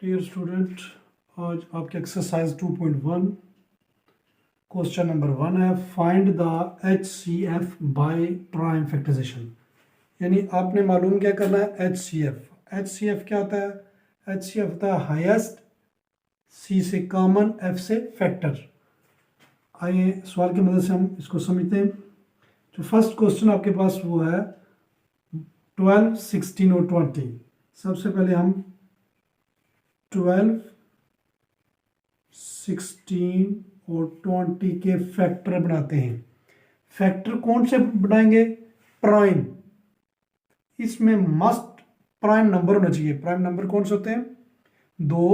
Dear student, आज आपके exercise 2.1 question number 1 है find the HCF by prime factorisation. यानी आपने मालूम क्या करना है HCF क्या होता है। HCF होता है हाईएस्ट, C से कॉमन, F से फैक्टर। आइए सवाल की मदद से हम इसको समझते हैं। जो फर्स्ट क्वेश्चन आपके पास वो है 12, 16 और 20। सबसे पहले हम 12, 16 और 20 के फैक्टर बनाते हैं। फैक्टर कौन से बनाएंगे? प्राइम। इसमें मस्ट प्राइम नंबर होना चाहिए। प्राइम नंबर कौन से होते हैं? 2,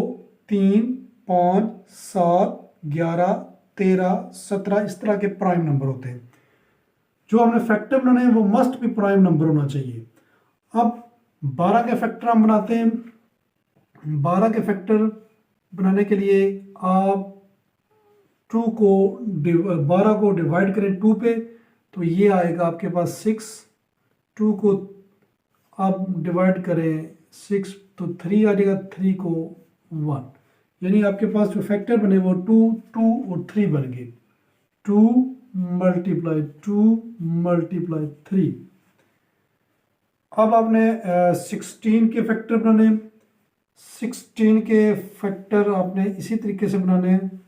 3, 5, 7, 11, 13, 17 इस तरह के प्राइम नंबर होते हैं। जो हमने फैक्टर बनाने हैं वो मस्ट भी प्राइम नंबर होना चाहिए। अब 12 के फैक्टर हम बनाते हैं। 12 के फैक्टर बनाने के लिए आप 12 को डिवाइड करें 2 पे, तो ये आएगा आपके पास 6। 2 को आप डिवाइड करें 6 तो 3 आ जाएगा, 3 को 1। यानी आपके पास जो फैक्टर बने वो 2, 2 और 3 बन गए। 2 मल्टीप्लाई 2 मल्टीप्लाई 3। अब आपने 16 के फैक्टर बनाने। 16 के फैक्टर आपने इसी तरीके से बनाने हैं।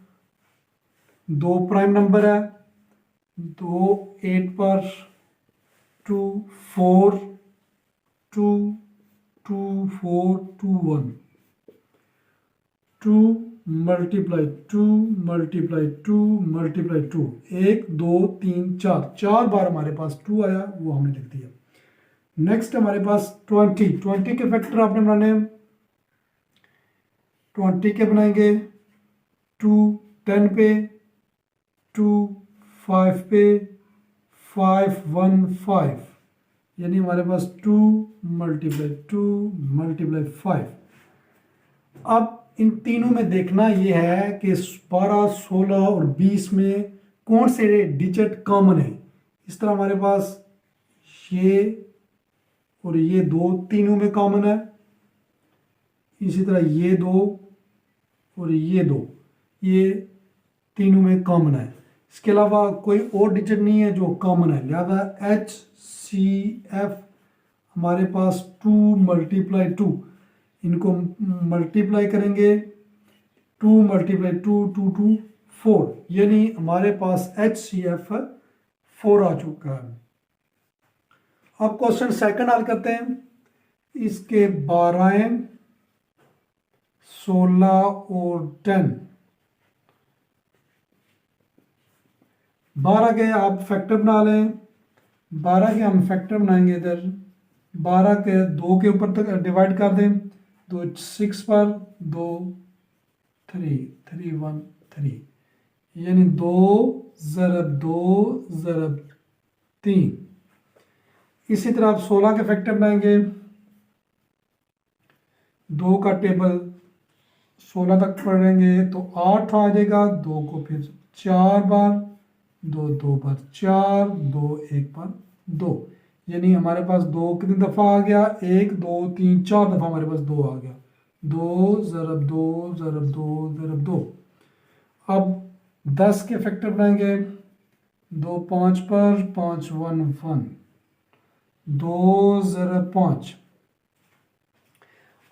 2 प्राइम नंबर है, 2 8 पर 2 4 2 2 4 2 1। 2 मल्टीप्लाई 2 मल्टीप्लाई 2 मल्टीप्लाई 2। 1 2 3 4 4 बार हमारे पास 2 आया, वो हमने लिख दिया। नेक्स्ट हमारे पास 20 के फैक्टर आपने बनाने हैं। 20 के बनाएंगे 2 10 पे, 2 5 पे, 5 1 5। यानी हमारे पास 2 मल्टीप्लाई 2 मल्टीप्लाई 5। अब इन तीनों में देखना ये है कि 12, 16 और 20 में कौन से डिजिट कॉमन है। इस तरह हमारे पास ये और ये 2 तीनों में कॉमन है। इसी तरह ये 2 और ये 2 ये तीनों में कॉमन है। इसके अलावा कोई और डिजिट नहीं है जो कॉमन है। लिहाजा HCF हमारे पास 2 मल्टीप्लाई 2। इनको मल्टीप्लाई करेंगे 2 मल्टीप्लाई 2 2 2 4। यानी हमारे पास HCF 4 आ चुका है। अब क्वेश्चन सेकंड हल करते हैं। इसके 12, 16 और 10। 12 के आप फैक्टर बना लें। 12 के हम फैक्टर बनाएंगे इधर। 12 के 2 के ऊपर तक डिवाइड कर दें। 2 6 पर 2 3 3 1 3। यानी 2 ज़रब 2 ज़रब 3। इसी तरह आप 16 के फैक्टर बनाएंगे। 2 का टेबल 16 तक पढ़ेंगे तो 8 आ जाएगा। 2 को फिर 4 बार, 2 2 बार 4, 2 1 बार 2। यानी हमारे पास 2 कितनी दफ़ा आ गया? 1 2 3 4 दफ़ा हमारे पास 2 आ गया। 2 ज़रब 2 ज़रब 2 ज़रब 2। अब 10 के फैक्टर बनाएंगे। 2 5 पर 5 1 1। 2 ज़रब 5।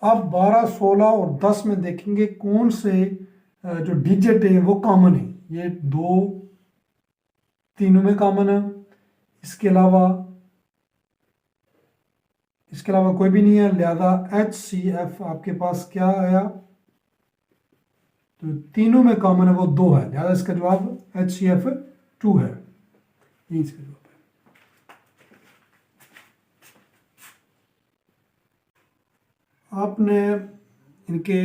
अब 12, 16 और 10 में देखेंगे कौन से जो डिजिट है वो कॉमन है। ये 2 तीनों में कॉमन है। इसके अलावा कोई भी नहीं है। लिहाजा HCF आपके पास क्या आया? तो तीनों में कॉमन है वो 2 है। लिहाजा इसका जवाब HCF 2 है। यही इसका जवाब है। आपने इनके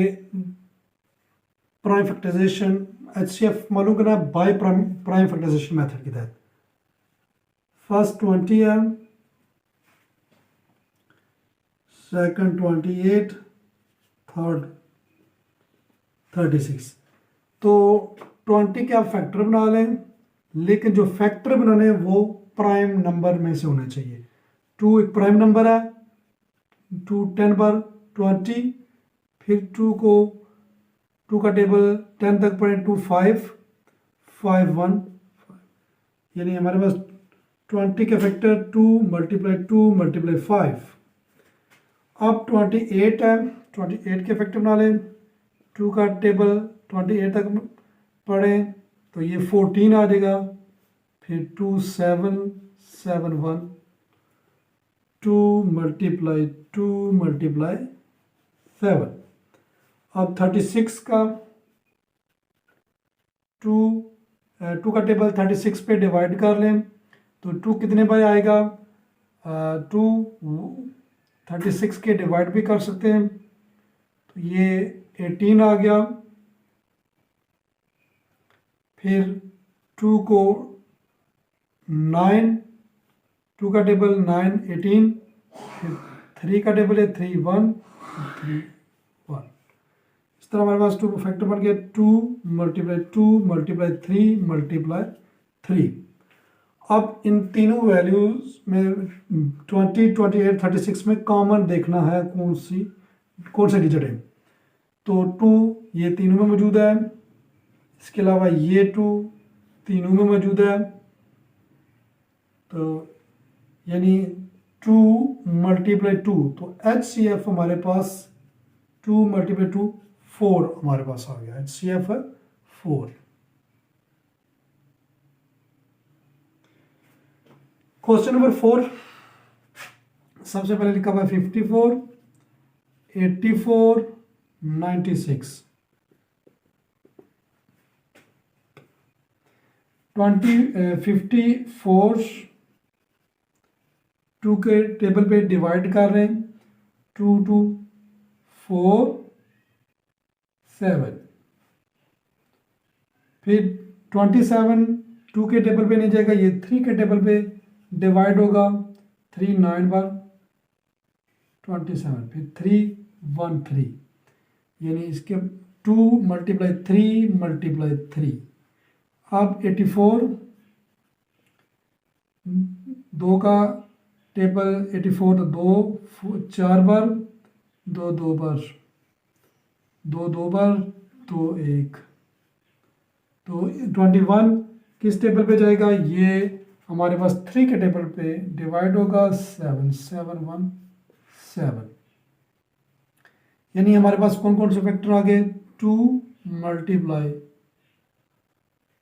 प्राइम फैक्टराइजेशन HCF मालूम करना है बाय प्राइम फैक्टराइजेशन मेथड के तहत। फर्स्ट 20 है, सेकंड 28, थर्ड 36। तो 20 के आप फैक्टर बना लें, लेकिन जो फैक्टर बनाने हैं वो प्राइम नंबर में से होने चाहिए। 2 एक प्राइम नंबर है। 2 10 पर 20 फिर टू का टेबल 10 तक पढ़ें, 2 5 5 1, यानी हमारे पास 20 के फैक्टर 2 मल्टीप्लाई 5। अब 28 है, 28 के फैक्टर बना लें, 2 का टेबल 28 तक पढ़ें तो ये 14 आ जाएगा। फिर 2 7 7 1, 2 मल्टीप्लाई 7। अब 36 का 2 का टेबल 36 पे डिवाइड कर लें तो 2 कितने बार आएगा, 2 36 के डिवाइड भी कर सकते हैं, तो ये 18 आ गया। फिर 2 को 9, 2 का टेबल 9 18, फिर 3 का टेबल है 3 1 3 1। इस तरह हमारे पास 2 फैक्टर बन गया, 2 मल्टीप्लाई 3। अब इन तीनों वैल्यूज में 20 28 36 में कॉमन देखना है कौन से डिजिट है। तो 2 ये तीनों में मौजूद है, इसके अलावा ये 2 तीनों में मौजूद है, तो यानी 2 मल्टीप्लाई 2, तो HCF हमारे पास 2 मल्टीप्लाई 2 4 हमारे पास आ गया, HCF 4। क्वेश्चन नंबर 4, सबसे पहले लिखा हुआ है 54 84 96। 54 2 के टेबल पे डिवाइड कर रहे हैं, 2 2 4 7। फिर 27 2 के टेबल पे नहीं जाएगा, ये 3 के टेबल पे डिवाइड होगा, 3 9 बार 27, फिर 3 1 3, यानी इसके 2 मल्टीप्लाई 3। अब 84 2 का टेबल 84 तो 2 4 बार 2 2 बार 2 1, तो 21 किस टेबल पे जाएगा, ये हमारे पास 3 के टेबल पे डिवाइड होगा, 7 7 1 7, यानी हमारे पास कौन कौन से फैक्टर आ गए, 2 मल्टीप्लाई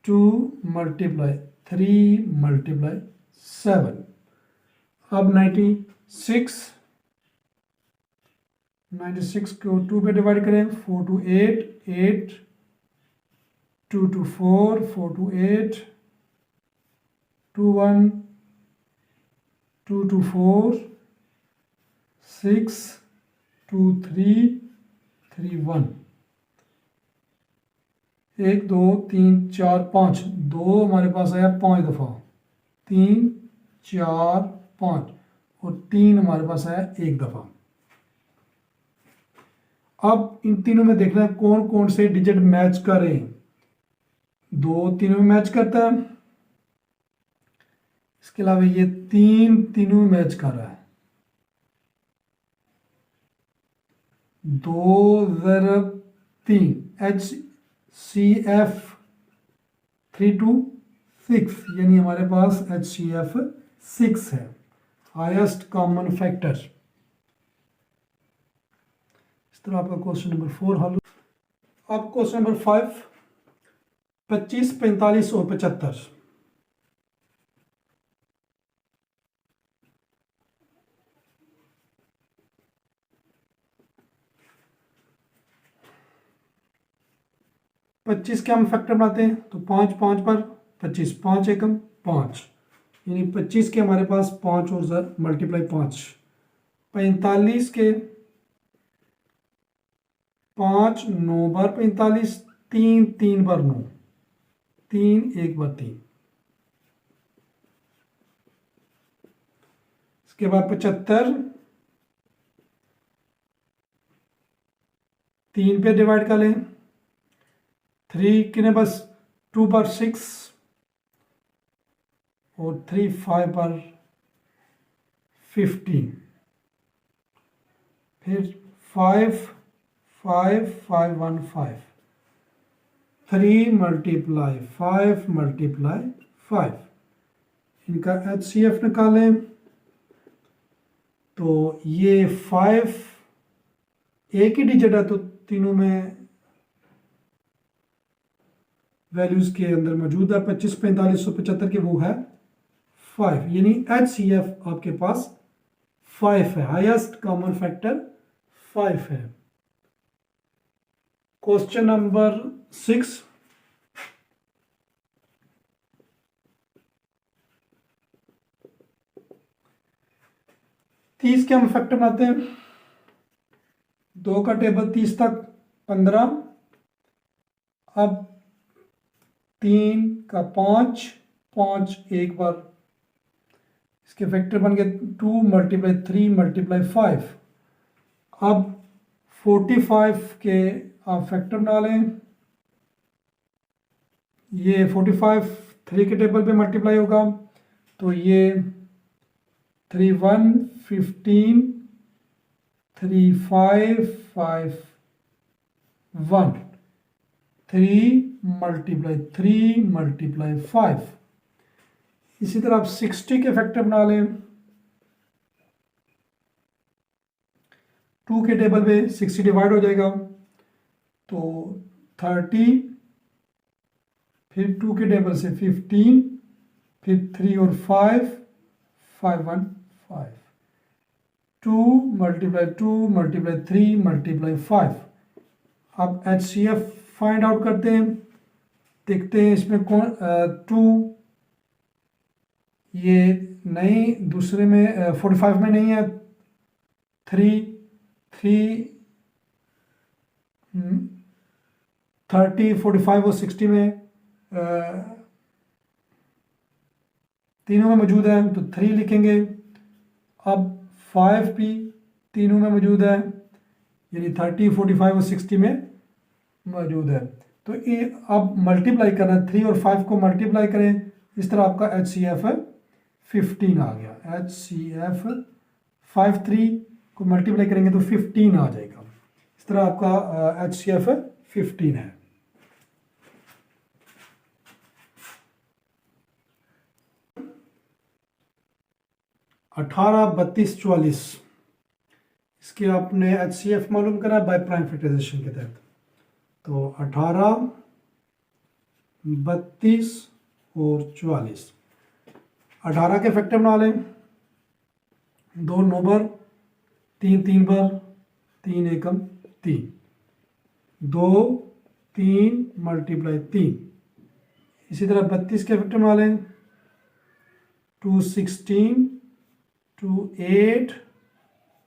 3 मल्टीप्लाई 7। अब 96 को 2 पे डिवाइड करें, 4 2 8 8, 2 2 4 4 2 8, 2 1 2 2 4 6 2 3 3 1, 1 2 3 4 5, 2 हमारे पास आया 5 दफ़ा, 3 4 5, और 3 हमारे पास आया 1 दफ़ा। अब इन तीनों में देखना है कौन कौन से डिजिट मैच करें, 2 तीनों में मैच करता है, इसके अलावा ये 3 तीनों में मैच कर रहा है, 2 ज़रब 3 HCF 3 2 6, यानी हमारे पास HCF 6 है, हाईएस्ट कॉमन फैक्टर। इस तरह आपका क्वेश्चन नंबर 4 हल। अब क्वेश्चन नंबर 5, 25 45 और 75। पच्चीस के हम फैक्टर बनाते हैं, तो 5 5 पर 25, 5 एकम 5, यानी 25 के हमारे पास 5 और मल्टीप्लाई 5। 45 के 5 9 बार 45, 3 3 बार 9, 3 1 बार 3। इसके बाद 75 3 पे डिवाइड कर लें, 3 कितने बस 2 बार 6, और 3 5 बार 15, फिर 5 5515, 3 मल्टीप्लाई 5 मल्टीप्लाई 5, इनका HCF निकालें तो ये 5 एक ही डिजिट है तो तीनों में वैल्यूज के अंदर मौजूद है। 25 45 175 की वो है 5, यानी HCF आपके पास 5 है, हाईएस्ट कॉमन फैक्टर 5 है। क्वेश्चन नंबर 6, तीस के हम फैक्टर बनाते हैं। 2 का टेबल 30 तक 15, अब 3 का 5, 5 एक बार, इसके फैक्टर बन गए 2 मल्टीप्लाई 3 मल्टीप्लाई 5। अब 45 के आप फैक्टर बना लें, ये 45 3 के टेबल पे मल्टीप्लाई होगा तो ये 3 1 15 3 5 5 1, 3 मल्टीप्लाई 3 मल्टीप्लाई 5। इसी तरह आप 60 के फैक्टर बना लें, 2 के टेबल पे 60 डिवाइड हो जाएगा तो 30, फिर 2 के टेबल से 15, फिर 3 और 5 5 1 5, 2 मल्टीप्लाई 2 मल्टीप्लाई 3 मल्टीप्लाई 5। अब HCF फाइंड आउट करते हैं, देखते हैं इसमें कौन 2 ये नहीं, दूसरे में 45 में नहीं है, 3 3 30 45 और 60 में तीनों में मौजूद है तो 3 लिखेंगे। अब 5 भी तीनों में मौजूद है, यानी 30 45 और 60 में मौजूद है। तो ये अब मल्टीप्लाई करना है, 3 और 5 को मल्टीप्लाई करें, इस तरह आपका HCF 15 आ गया। HCF 5 3 को मल्टीप्लाई करेंगे तो 15 आ जाएगा। इस तरह आपका HCF 15 है। अठारह 32 44, इसके आपने HCF मालूम करा बाय प्राइम फैक्टराइजेशन के तहत। तो 18 32 और 44, 18 के फैक्टर बना लें, 2 9 बार, 3 3 बार, 3 एकम 3, 2 3 मल्टीप्लाई 3। इसी तरह 32 के फैक्टर बना लें, 2 16 2 8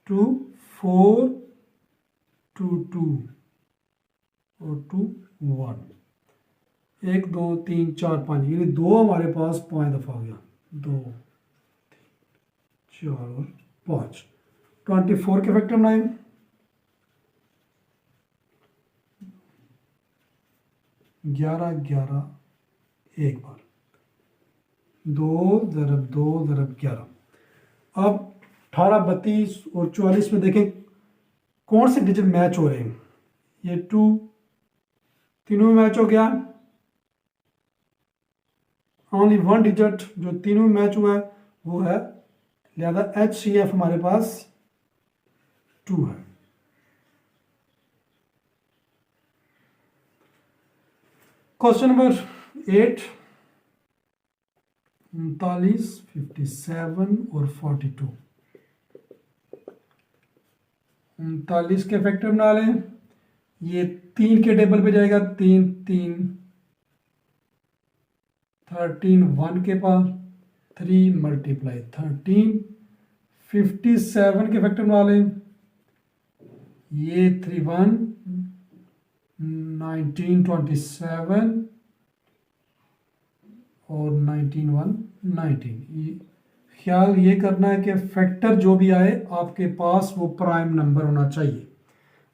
2 4 2 2 और 2 1, 1 2 3 4 5, यानी 2 हमारे पास 5 दफ़ा हो गया, 2 3 4 और 5। 24 के फैक्टर बनाएं, 11 11 एक बार, 2 ज़रब 2 ज़रब 11। अब 18 32 और 44 में देखें कौन से डिजिट मैच हो रहे हैं। ये 2 तीनों में मैच हो गया, ओनली 1 डिजिट जो तीनों में मैच हुआ है वो है, लिहाजा HCF हमारे पास 2 है। क्वेश्चन नंबर 8, 39 57 और 42, 39 के फैक्टर बना लें, ये 3 के टेबल पे जाएगा, 3 3 13 1 के पास, 3 मल्टीप्लाई 13। 57 के फैक्टर बना लें, ये 3 1 19 27 और 19 1 19। ख्याल ये करना है कि फैक्टर जो भी आए आपके पास वो प्राइम नंबर होना चाहिए।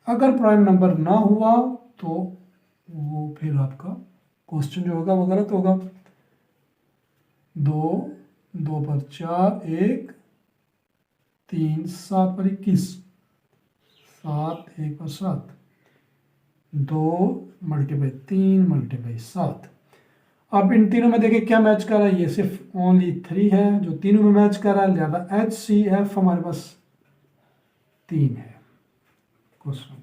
अगर प्राइम नंबर ना हुआ तो वो फिर आपका क्वेश्चन जो होगा वो गलत होगा। 2 2 पर 4 1 3 7 पर 21, 7 1 पर 7, 2 × 3 × 7। अब इन तीनों में देखिए क्या मैच कर रहा है, ये सिर्फ ओनली 3 है जो तीनों में मैच कर रहा है, लिहाजा HCF हमारे पास 3 है क्वेश्चन।